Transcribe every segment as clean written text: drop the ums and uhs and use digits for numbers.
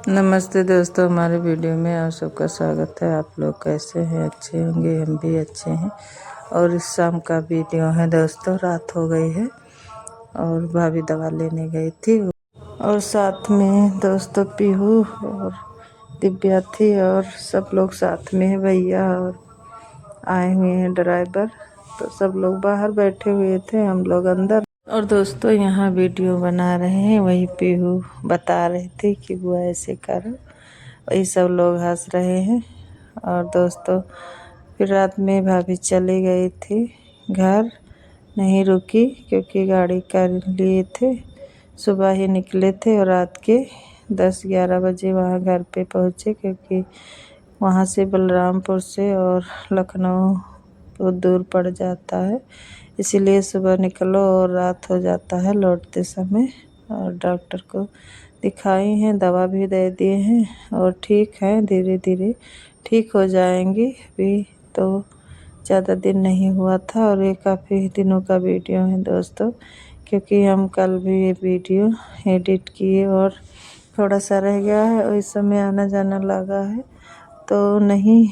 नमस्ते दोस्तों, हमारे वीडियो में आप सबका स्वागत है। आप लोग कैसे हैं? अच्छे होंगे, हम भी अच्छे हैं। और इस शाम का वीडियो है दोस्तों। रात हो गई है और भाभी दवा लेने गई थी और साथ में दोस्तों पीहू और दिव्या थी और सब लोग साथ में है। भैया और आए हुए हैं ड्राइवर, तो सब लोग बाहर बैठे हुए थे, हम लोग अंदर। और दोस्तों यहाँ वीडियो बना रहे हैं, वही पीहू बता रहे थे कि वो ऐसे करो, वही सब लोग हंस रहे हैं। और दोस्तों फिर रात में भाभी चली गई थी घर, नहीं रुकी क्योंकि गाड़ी कर लिए थे, सुबह ही निकले थे और रात के 10-11 बजे वहाँ घर पे पहुँचे, क्योंकि वहाँ से बलरामपुर से और लखनऊ बहुत दूर पड़ जाता है, इसीलिए सुबह निकलो और रात हो जाता है लौटते समय। और डॉक्टर को दिखाई हैं, दवा भी दे दिए हैं और ठीक है, धीरे धीरे ठीक हो जाएंगी। अभी तो ज़्यादा दिन नहीं हुआ था और ये काफ़ी दिनों का वीडियो है दोस्तों, क्योंकि हम कल भी ये वीडियो एडिट किए और थोड़ा सा रह गया है और इस समय आना जाना लगा है तो नहीं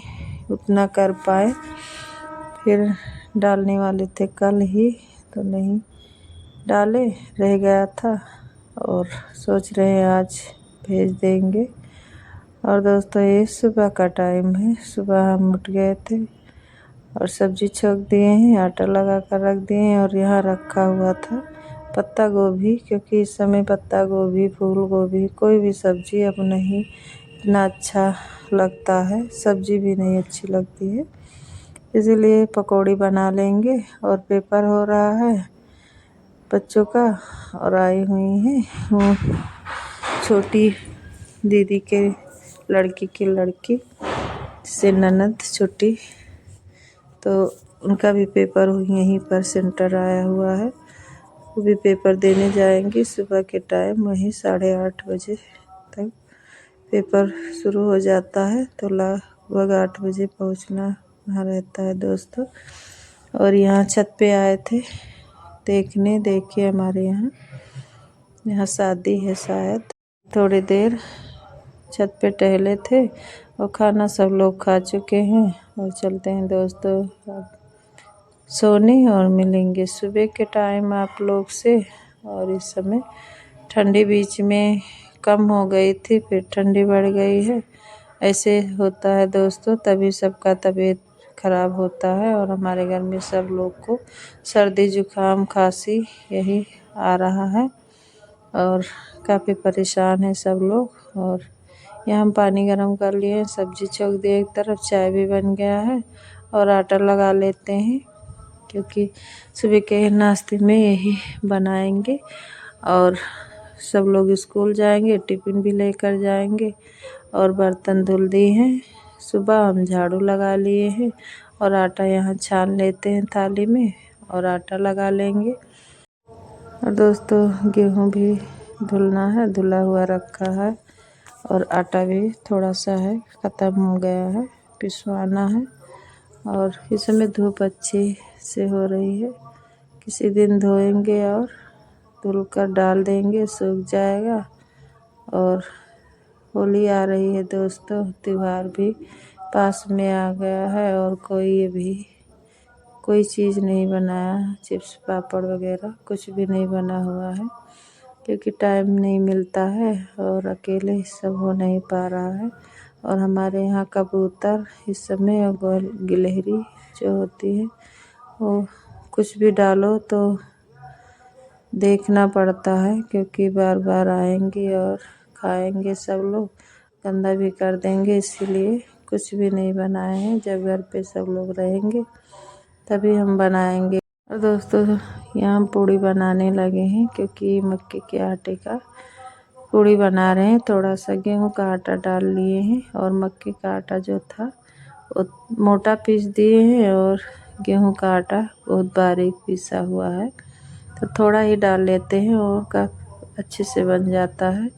उतना कर पाए। फिर डालने वाले थे कल ही, तो नहीं डाले, रह गया था और सोच रहे हैं आज भेज देंगे। और दोस्तों ये सुबह का टाइम है, सुबह हम उठ गए थे और सब्जी छोक दिए हैं, आटा लगा कर रख दिए हैं। और यहाँ रखा हुआ था पत्ता गोभी, क्योंकि इस समय पत्ता गोभी, फूल गोभी, कोई भी सब्जी अब नहीं इतना अच्छा लगता है, सब्जी भी नहीं अच्छी लगती है, इसीलिए पकौड़ी बना लेंगे। और पेपर हो रहा है बच्चों का और आई हुई हैं छोटी दीदी के लड़की की लड़की से ननद छोटी, तो उनका भी पेपर यहीं पर सेंटर आया हुआ है, वो भी पेपर देने जाएंगी सुबह के टाइम, वहीं 8:30 बजे तक पेपर शुरू हो जाता है, तो लगभग 8 बजे पहुंचना वहाँ रहता है दोस्तों। और यहाँ छत पे आए थे देखने, देखिए हमारे यहाँ शादी है शायद। थोड़ी देर छत पे टहले थे और खाना सब लोग खा चुके हैं और चलते हैं दोस्तों अब सोने, और मिलेंगे सुबह के टाइम आप लोग से। और इस समय ठंडी बीच में कम हो गई थी, फिर ठंडी बढ़ गई है, ऐसे होता है दोस्तों, तभी सबका तबीयत ख़राब होता है। और हमारे घर में सब लोग को सर्दी जुकाम खांसी यही आ रहा है और काफ़ी परेशान है सब लोग। और यहाँ हम पानी गर्म कर लिए, सब्जी छोक दिए एक तरफ, चाय भी बन गया है और आटा लगा लेते हैं, क्योंकि सुबह के नाश्ते में यही बनाएंगे। और सब लोग स्कूल जाएंगे, टिफ़िन भी लेकर जाएंगे। और बर्तन धुल दिए हैं, सुबह हम झाड़ू लगा लिए हैं और आटा यहाँ छान लेते हैं थाली में और आटा लगा लेंगे। और दोस्तों गेहूँ भी धुलना है, धुला हुआ रखा है और आटा भी थोड़ा सा है, ख़त्म हो गया है, पिसवाना है। और इस समय धूप अच्छी से हो रही है, किसी दिन धोएंगे और धुल कर डाल देंगे, सूख जाएगा। और होली आ रही है दोस्तों, त्यौहार भी पास में आ गया है और कोई चीज़ नहीं बनाया, चिप्स पापड़ वगैरह कुछ भी नहीं बना हुआ है, क्योंकि टाइम नहीं मिलता है और अकेले सब हो नहीं पा रहा है। और हमारे यहाँ कबूतर इस समय और गिलहरी जो होती है, वो कुछ भी डालो तो देखना पड़ता है, क्योंकि बार बार आएंगी और खाएंगे, सब लोग गंदा भी कर देंगे, इसीलिए कुछ भी नहीं बनाए हैं। जब घर पे सब लोग रहेंगे तभी हम बनाएंगे। और दोस्तों यहाँ हम पूड़ी बनाने लगे हैं, क्योंकि मक्के के आटे का पूड़ी बना रहे हैं। थोड़ा सा गेहूं का आटा डाल लिए हैं और मक्के का आटा जो था वो मोटा पीस दिए हैं और गेहूं का आटा बहुत बारीक पीसा हुआ है, तो थोड़ा ही डाल लेते हैं और काफ़ी अच्छे से बन जाता है,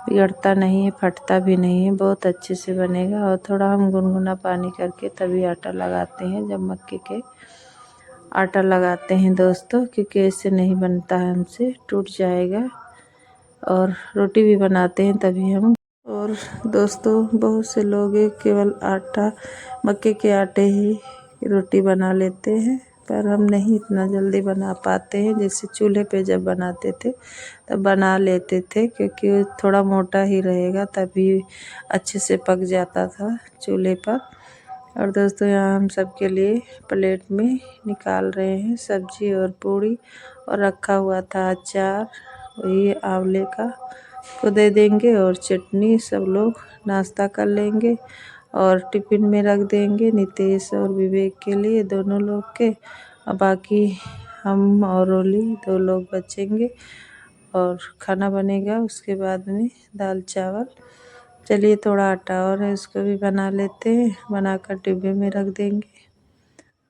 बिगड़ता नहीं है, फटता भी नहीं है, बहुत अच्छे से बनेगा। और थोड़ा हम गुनगुना पानी करके तभी आटा लगाते हैं, जब मक्के के आटा लगाते हैं दोस्तों, क्योंकि ऐसे नहीं बनता है, हमसे टूट जाएगा। और रोटी भी बनाते हैं तभी हम और दोस्तों बहुत से लोग केवल आटा मक्के के आटे ही रोटी बना लेते हैं, पर हम नहीं इतना जल्दी बना पाते हैं। जैसे चूल्हे पे जब बनाते थे तब बना लेते थे, क्योंकि वो थोड़ा मोटा ही रहेगा तभी अच्छे से पक जाता था चूल्हे पर। और दोस्तों यहाँ हम सबके लिए प्लेट में निकाल रहे हैं सब्जी और पूड़ी, और रखा हुआ था अचार वही आंवले का को दे देंगे, और चटनी सब लोग नाश्ता कर लेंगे और टिफ़िन में रख देंगे नितेश और विवेक के लिए, दोनों लोग के। और बाकी हम और ओली 2 लोग बचेंगे और खाना बनेगा उसके बाद में दाल चावल। चलिए थोड़ा आटा और है उसको भी बना लेते हैं, बनाकर डिब्बे में रख देंगे।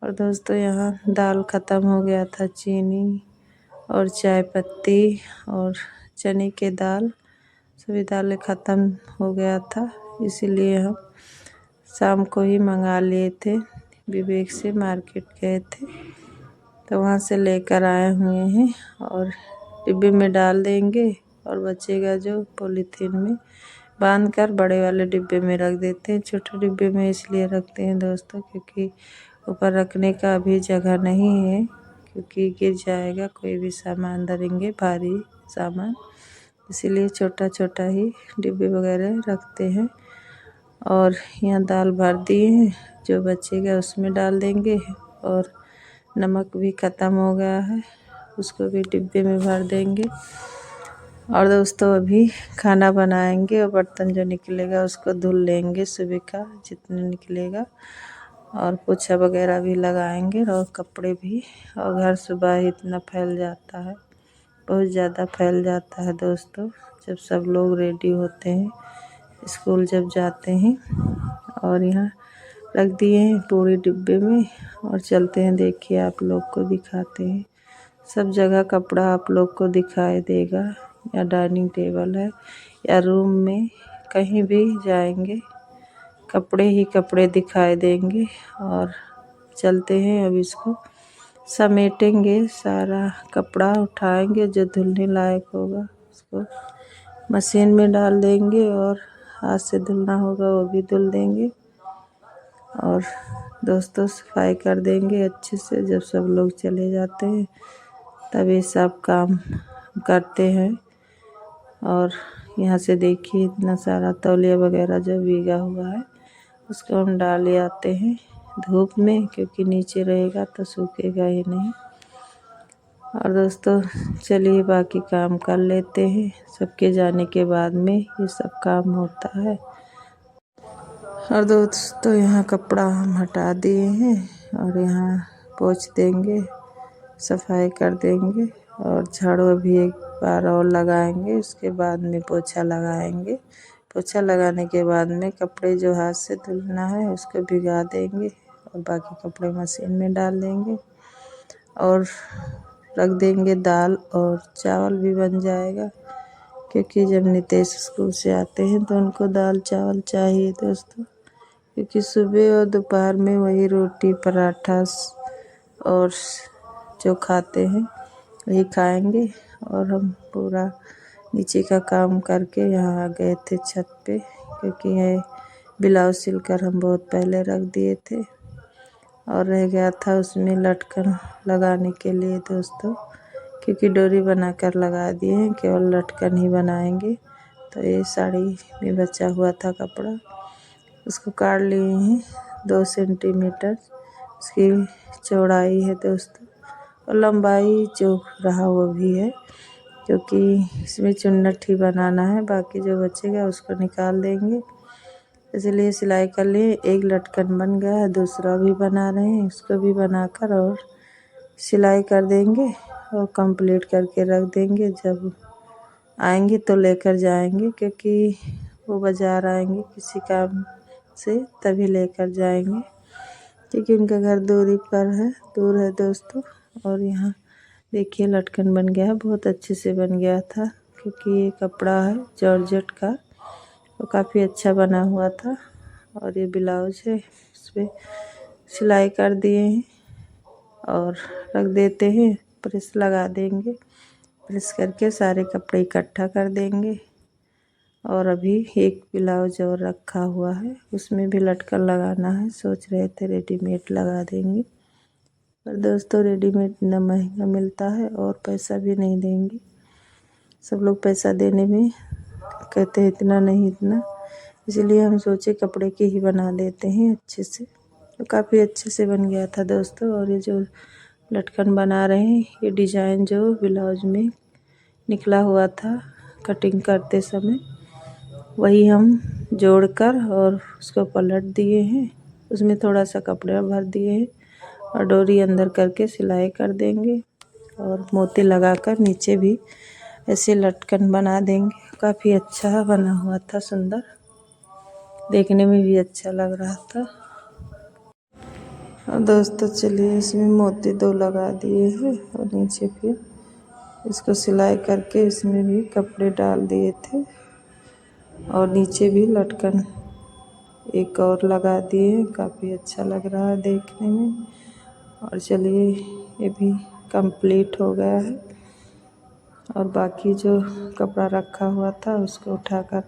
और दोस्तों यहाँ दाल ख़त्म हो गया था, चीनी और चाय पत्ती और चने के दाल सभी दालें ख़त्म हो गया था, इसीलिए हम शाम को ही मंगा लिए थे। विवेक से मार्केट गए थे तो वहाँ से लेकर आए हुए हैं, और डिब्बे में डाल देंगे और बचेगा जो पॉलीथीन में बांध कर बड़े वाले डिब्बे में रख देते हैं। छोटे डिब्बे में इसलिए रखते हैं दोस्तों क्योंकि ऊपर रखने का अभी जगह नहीं है, क्योंकि गिर जाएगा कोई भी सामान धरेंगे भारी सामान, इसीलिए छोटा छोटा ही डिब्बे वगैरह रखते हैं। और यहाँ दाल भर दिए हैं, जो बचेगा उसमें डाल देंगे। और नमक भी ख़त्म हो गया है, उसको भी डिब्बे में भर देंगे। और दोस्तों अभी खाना बनाएंगे और बर्तन जो निकलेगा उसको धुल लेंगे सुबह का जितना निकलेगा, और पोछा वगैरह भी लगाएंगे और कपड़े भी। और घर सुबह ही इतना फैल जाता है, बहुत ज़्यादा फैल जाता है दोस्तों, जब सब लोग रेडी होते हैं स्कूल जब जाते हैं। और यहाँ रख दिए हैं पूरी डिब्बे में, और चलते हैं देखिए आप लोग को दिखाते हैं। सब जगह कपड़ा आप लोग को दिखाई देगा, या डाइनिंग टेबल है या रूम में कहीं भी जाएंगे कपड़े ही कपड़े दिखाई देंगे। और चलते हैं अब इसको समेटेंगे, सारा कपड़ा उठाएंगे जो धुलने लायक होगा उसको मशीन में डाल देंगे, और हाथ से धुलना होगा वो भी धुल देंगे। और दोस्तों सफाई कर देंगे अच्छे से, जब सब लोग चले जाते हैं तभी सब काम करते हैं। और यहाँ से देखिए इतना सारा तौलिया वगैरह जो भीगा हुआ है उसको हम डाल आते हैं धूप में, क्योंकि नीचे रहेगा तो सूखेगा ही नहीं। और दोस्तों चलिए बाकी काम कर लेते हैं, सबके जाने के बाद में ये सब काम होता है। और दोस्तों यहाँ कपड़ा हम हटा दिए हैं, और यहाँ पोंछ देंगे, सफाई कर देंगे, और झाड़ू अभी एक बार और लगाएंगे, उसके बाद में पोछा लगाएंगे। पोछा लगाने के बाद में कपड़े जो हाथ से धुलना है उसको भिगा देंगे, और बाकी कपड़े मशीन में डाल देंगे और रख देंगे। दाल और चावल भी बन जाएगा, क्योंकि जब नितेश स्कूल से आते हैं तो उनको दाल चावल चाहिए दोस्तों, क्योंकि सुबह और दोपहर में वही रोटी पराठा और जो खाते हैं वही खाएंगे। और हम पूरा नीचे का काम करके यहाँ आ गए थे छत पे, क्योंकि ये ब्लाउज सिलकर हम बहुत पहले रख दिए थे, और रह गया था उसमें लटकन लगाने के लिए दोस्तों, क्योंकि डोरी बनाकर लगा दिए हैं, केवल लटकन ही बनाएंगे। तो ये साड़ी में बचा हुआ था कपड़ा, उसको काट लिए हैं 2 सेंटीमीटर उसकी चौड़ाई है दोस्तों, और लंबाई जो रहा वो भी है, क्योंकि इसमें चुन्नट ही बनाना है, बाकी जो बचेगा उसको निकाल देंगे। इसलिए सिलाई कर लिए, एक लटकन बन गया है, दूसरा भी बना रहे हैं, उसको भी बनाकर और सिलाई कर देंगे और कंप्लीट करके रख देंगे। जब आएंगे तो लेकर जाएंगे, क्योंकि वो बाज़ार आएंगे किसी काम से तभी लेकर जाएंगे, क्योंकि उनका घर दूर है दोस्तों। और यहाँ देखिए लटकन बन गया है, बहुत अच्छे से बन गया था, क्योंकि ये कपड़ा है जॉर्जेट का, वो काफ़ी अच्छा बना हुआ था। और ये ब्लाउज है, उस पर सिलाई कर दिए हैं और रख देते हैं, प्रेस लगा देंगे, प्रेस करके सारे कपड़े इकट्ठा कर देंगे। और अभी एक ब्लाउज और रखा हुआ है, उसमें भी लटकन लगाना है। सोच रहे थे रेडीमेड लगा देंगे, पर दोस्तों रेडीमेड इतना महंगा मिलता है और पैसा भी नहीं देंगे। सब लोग पैसा देने में कहते हैं इतना नहीं इतना, इसलिए हम सोचे कपड़े की ही बना देते हैं अच्छे से। तो काफ़ी अच्छे से बन गया था दोस्तों। और ये जो लटकन बना रहे हैं, ये डिज़ाइन जो ब्लाउज में निकला हुआ था कटिंग करते समय, वही हम जोड़कर और उसको पलट दिए हैं। उसमें थोड़ा सा कपड़ा भर दिए हैं और डोरी अंदर करके सिलाई कर देंगे और मोती लगाकर नीचे भी ऐसे लटकन बना देंगे। काफ़ी अच्छा बना हुआ था, सुंदर, देखने में भी अच्छा लग रहा था। और दोस्तों चलिए इसमें मोती 2 लगा दिए हैं और नीचे फिर इसको सिलाई करके इसमें भी कपड़े डाल दिए थे और नीचे भी लटकन एक और लगा दिए। काफ़ी अच्छा लग रहा है देखने में। और चलिए ये भी कंप्लीट हो गया है। और बाकी जो कपड़ा रखा हुआ था उसको उठाकर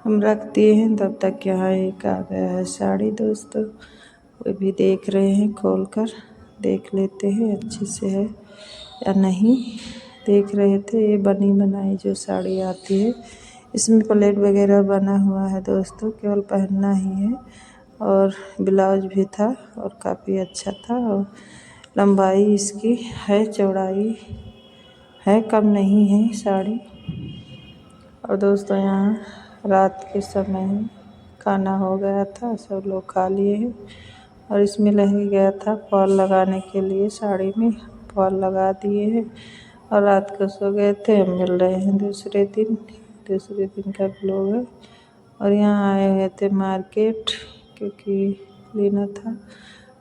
हम रख दिए हैं। तब तक यहाँ एक आ गया है साड़ी दोस्तों, वो भी देख रहे हैं, खोल कर देख लेते हैं अच्छे से है या नहीं। देख रहे थे, ये बनी बनाई जो साड़ी आती है, इसमें प्लेट वगैरह बना हुआ है दोस्तों, केवल पहनना ही है। और ब्लाउज भी था और काफ़ी अच्छा था। और लंबाई इसकी है, चौड़ाई है, कम नहीं है साड़ी। और दोस्तों यहाँ रात के समय है, खाना हो गया था, सब लोग खा लिए हैं। और इसमें रह गया था फॉल लगाने के लिए, साड़ी में फॉल लगा दिए हैं और रात को सो गए थे। हम मिल रहे हैं दूसरे दिन का ब्लॉग है। और यहाँ आए हुए थे मार्केट, क्योंकि लेना था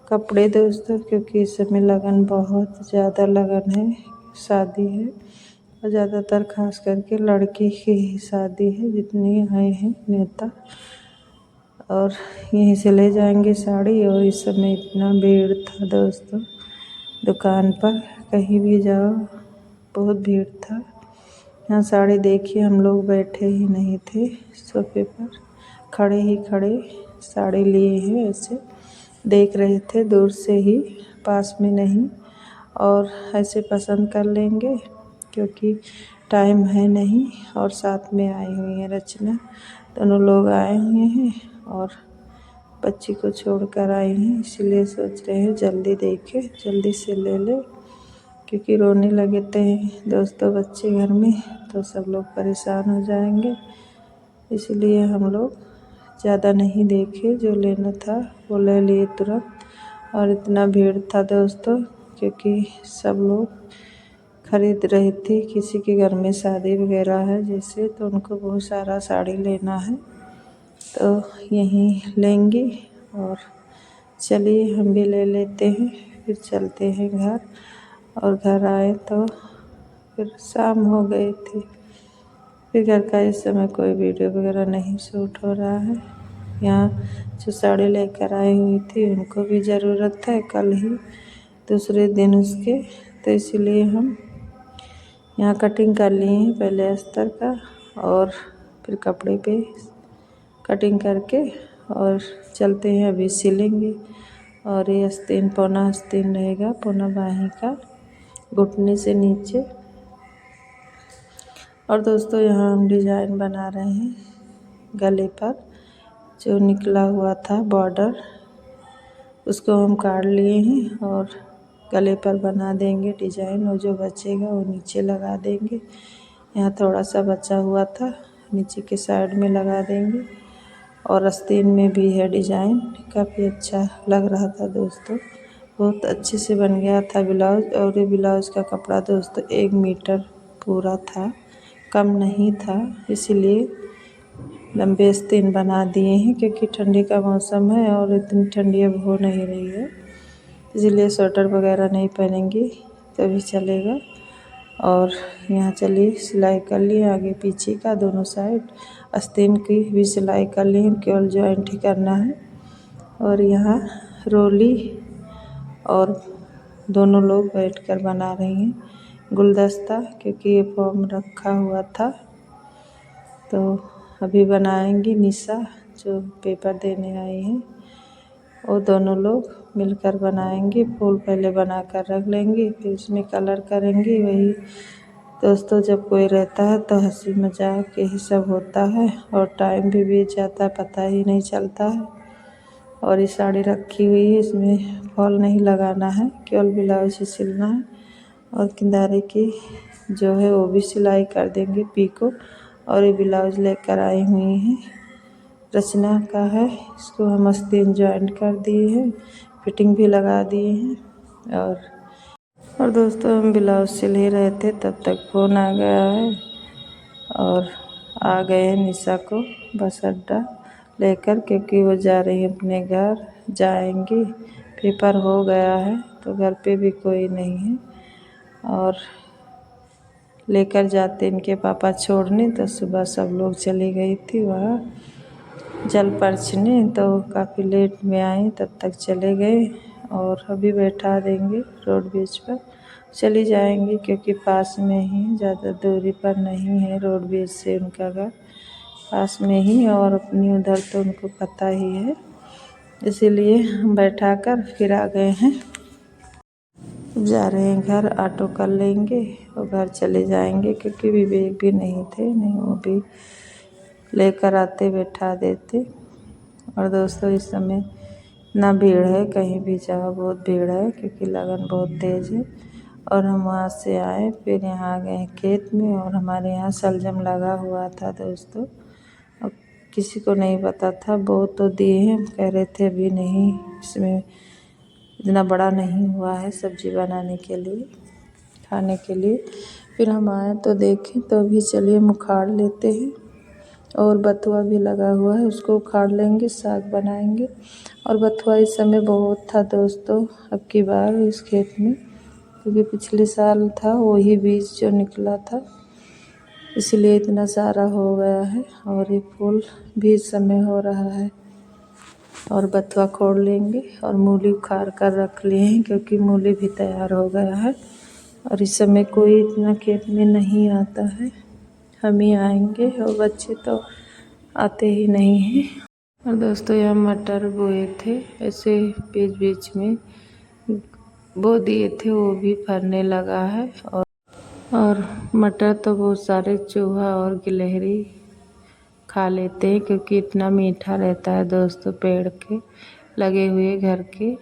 कपड़े दोस्तों, क्योंकि इस समय लगन बहुत ज़्यादा लगन है, शादी है और ज़्यादातर खास करके लड़की की ही शादी है, जितने आए हैं नेता। और यहीं से ले जाएंगे साड़ी। और इस समय इतना भीड़ था दोस्तों दुकान पर, कहीं भी जाओ बहुत भीड़ था। यहाँ साड़ी देखिए, हम लोग बैठे ही नहीं थे सोफे पर, खड़े ही खड़े साड़ी लिए हैं, ऐसे देख रहे थे दूर से ही, पास में नहीं। और ऐसे पसंद कर लेंगे क्योंकि टाइम है नहीं। और साथ में आई हुई है रचना, दोनों लोग आए हुए हैं और बच्ची को छोड़कर आई हैं, इसलिए सोच रहे हैं जल्दी देखे जल्दी से ले ले, क्योंकि रोने लगे थे दोस्तों बच्चे घर में, तो सब लोग परेशान हो जाएंगे। इसलिए हम लोग ज़्यादा नहीं देखे, जो लेना था वो ले लिए तुरंत। और इतना भीड़ था दोस्तों, क्योंकि सब लोग खरीद रही थी, किसी के घर में शादी वगैरह है जैसे, तो उनको बहुत सारा साड़ी लेना है, तो यहीं लेंगे। और चलिए हम भी ले लेते हैं, फिर चलते हैं घर। और घर आए तो फिर शाम हो गई थी, फिर घर का इस समय कोई वीडियो वगैरह नहीं शूट हो रहा है। यहाँ जो साड़ी लेकर आई हुई थी उनको भी ज़रूरत है, कल ही दूसरे दिन उसके, तो इसीलिए हम यहाँ कटिंग कर लिए हैं पहले अस्तर का, और फिर कपड़े पे कटिंग करके और चलते हैं, अभी सिलेंगे। और ये आस्तीन, पौना आस्तीन रहेगा, पौना बाही का, घुटने से नीचे। और दोस्तों यहाँ हम डिज़ाइन बना रहे हैं गले पर, जो निकला हुआ था बॉर्डर उसको हम काट लिए हैं और गले पर बना देंगे डिज़ाइन, और जो बचेगा वो नीचे लगा देंगे। यहाँ थोड़ा सा बचा हुआ था, नीचे के साइड में लगा देंगे। और आस्तीन में भी है डिज़ाइन, काफ़ी अच्छा लग रहा था दोस्तों, बहुत अच्छे से बन गया था ब्लाउज। और ये ब्लाउज़ का कपड़ा दोस्तों 1 मीटर पूरा था, कम नहीं था, इसीलिए लंबे आस्तीन बना दिए हैं, क्योंकि ठंडी का मौसम है और इतनी ठंडी अब हो नहीं रही है, इसीलिए स्वेटर वगैरह नहीं पहनेंगी तभी चलेगा। और यहाँ चलिए सिलाई कर लिए आगे पीछे का दोनों साइड, आस्तीन की भी सिलाई कर ली, केवल जॉइंट ही करना है। और यहाँ रोली और दोनों लोग बैठकर बना रही हैं गुलदस्ता, क्योंकि ये फॉर्म रखा हुआ था, तो अभी बनाएंगी निशा जो पेपर देने आई हैं, वो दोनों लोग मिलकर बनाएंगी। फूल पहले बना कर रख लेंगी, फिर उसमें कलर करेंगी। वही दोस्तों, जब कोई रहता है तो हंसी मजाक यही सब होता है और टाइम भी बीत जाता है, पता ही नहीं चलता है। और ये साड़ी रखी हुई है, इसमें फॉल नहीं लगाना है, केवल ब्लाउज ही सिलना है। और किनारे की जो है वो भी सिलाई कर देंगे पीको। और ये ब्लाउज लेकर आई हुई हैं, रचना का है। इसको हम आस्तीन जॉइंट कर दिए हैं, फिटिंग भी लगा दिए हैं। और दोस्तों, हम ब्लाउज सिल ही रहे थे तब तक फ़ोन आ गया है और आ गए हैं निशा को बस अड्डा लेकर, क्योंकि वो जा रही है अपने घर, जाएंगी। पेपर हो गया है तो घर पे भी कोई नहीं है और लेकर जाते इनके पापा छोड़ने। तो सुबह सब लोग चली गई थी वहाँ जल पर्चने, तो काफ़ी लेट में आए, तब तक चले गए। और अभी बैठा देंगे रोड बीच पर, चली जाएंगी क्योंकि पास में ही, ज़्यादा दूरी पर नहीं है रोड बीच से उनका घर, पास में ही। और अपनी उधर तो उनको पता ही है, इसीलिए हम बैठा कर फिर आ गए हैं। जा रहे हैं घर, ऑटो कर लेंगे और घर चले जाएंगे, क्योंकि विवेक भी नहीं थे, नहीं वो भी लेकर आते बैठा देते। और दोस्तों, इस समय इतना भीड़ है, कहीं भी जाओ बहुत भीड़ है, क्योंकि लगन बहुत तेज़ है। और हम वहाँ से आए, फिर यहाँ आ गए खेत में। और हमारे यहाँ शलजम लगा हुआ था दोस्तों, और किसी को नहीं पता था। बहुत तो दिए हैं, कह रहे थे अभी नहीं, इसमें इतना बड़ा नहीं हुआ है सब्जी बनाने के लिए, खाने के लिए। फिर हम आए तो देखें, तो अभी चलिए हम उखाड़ लेते हैं। और बथुआ भी लगा हुआ है, उसको उखाड़ लेंगे, साग बनाएंगे। और बथुआ इस समय बहुत था दोस्तों अब की बार इस खेत में, क्योंकि पिछले साल था वही बीज जो निकला था, इसलिए इतना सारा हो गया है। और ये फूल भी इस समय हो रहा है। और बथुआ खोड़ लेंगे और मूली उखाड़ कर रख लिए हैं, क्योंकि मूली भी तैयार हो गया है। और इस समय कोई इतना खेत में नहीं आता है, हम ही आएंगे, और बच्चे तो आते ही नहीं हैं। और दोस्तों, यहाँ मटर बोए थे, ऐसे बीच बीच में बो दिए थे, वो भी फरने लगा है। और मटर तो बहुत सारे चूहा और गिलहरी खा लेते हैं, क्योंकि इतना मीठा रहता है दोस्तों, पेड़ के लगे हुए घर के।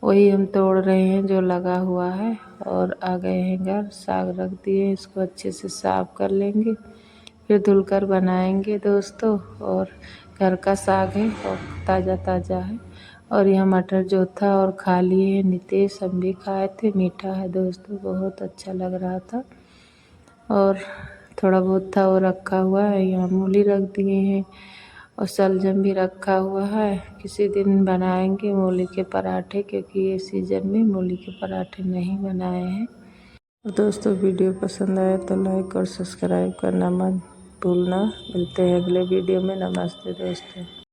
वही हम तोड़ रहे हैं जो लगा हुआ है। और आ गए हैं घर, साग रख दिए, इसको अच्छे से साफ कर लेंगे, फिर धुलकर बनाएंगे दोस्तों। और घर का साग है और ताज़ा ताज़ा है। और यह मटर जो था और खा लिए हैं नितेश, हम भी खाए थे, मीठा है दोस्तों, बहुत अच्छा लग रहा था। और थोड़ा बहुत था वो रखा हुआ है, यहाँ मूली रख दिए हैं और शलजम भी रखा हुआ है। किसी दिन बनाएंगे मूली के पराठे, क्योंकि ये सीज़न में मूली के पराठे नहीं बनाए हैं। दोस्तों, वीडियो पसंद आए तो लाइक और सब्सक्राइब करना मत भूलना। मिलते हैं अगले वीडियो में। नमस्ते दोस्तों।